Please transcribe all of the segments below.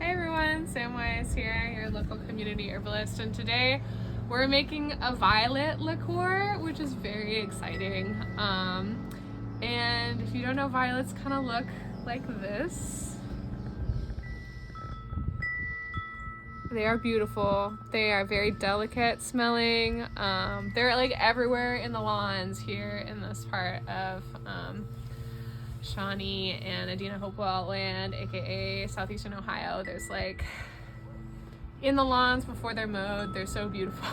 Hey everyone, Samwise here, your local community herbalist, and today we're making a violet liqueur, which is very exciting. And if you don't know, violets kind of look like this. They are beautiful. They are very delicate smelling. They're like everywhere in the lawns here in this part of Shawnee and Adina Hopewell land, aka southeastern Ohio. There's like in the lawns before they're mowed. They're so beautiful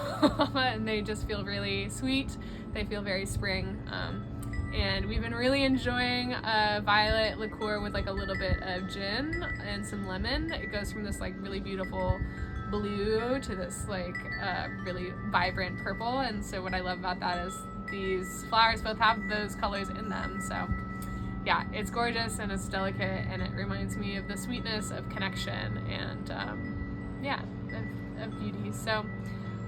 and they just feel really sweet. They feel very spring. And we've been really enjoying a violet liqueur with like a little bit of gin and some lemon. It goes from this like really beautiful blue to this like really vibrant purple. And so what I love about that is these flowers both have those colors in them. So yeah, it's gorgeous and it's delicate and it reminds me of the sweetness of connection and yeah, of beauty. So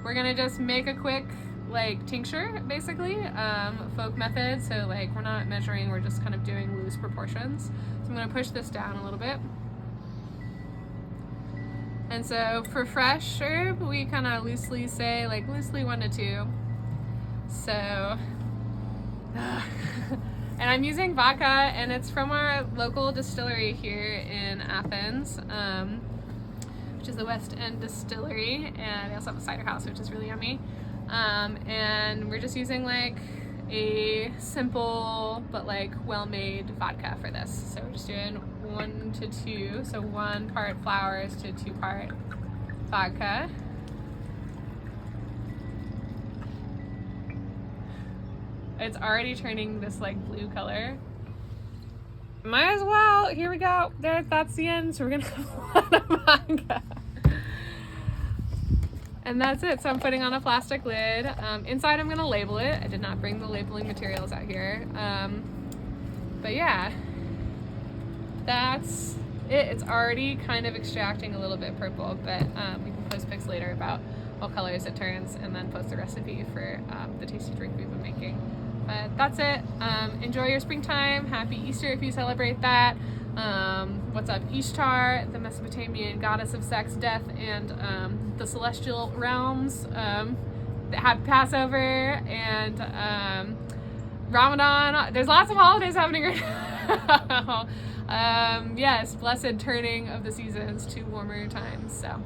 we're gonna just make a quick like tincture, basically, folk method. So like we're not measuring, we're just kind of doing loose proportions. So I'm gonna push this down a little bit. And so for fresh herb, we kind of loosely say like loosely 1 to 2. So and I'm using vodka, and it's from our local distillery here in Athens, which is the West End Distillery, and they also have a cider house, which is really yummy. And we're just using like a simple but like well-made vodka for this. So we're just doing 1 to 2, so 1 part flowers to 2 part vodka. It's already turning this like blue color. Might as well. Here we go. That's the end. So we're gonna have a lot of vodka. And that's it. So I'm putting on a plastic lid. Inside I'm gonna label it. I did not bring the labeling materials out here. But yeah, that's it. It's already kind of extracting a little bit purple, but we can post pics later about what colors it turns and then post the recipe for the tasty drink we've been making. But that's it. Enjoy your springtime. Happy Easter if you celebrate that. What's up, Ishtar, the Mesopotamian goddess of sex, death, and the celestial realms. Happy Passover and Ramadan. There's lots of holidays happening right now. Yes, blessed turning of the seasons to warmer times. So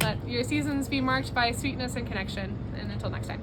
let your seasons be marked by sweetness and connection. And until next time.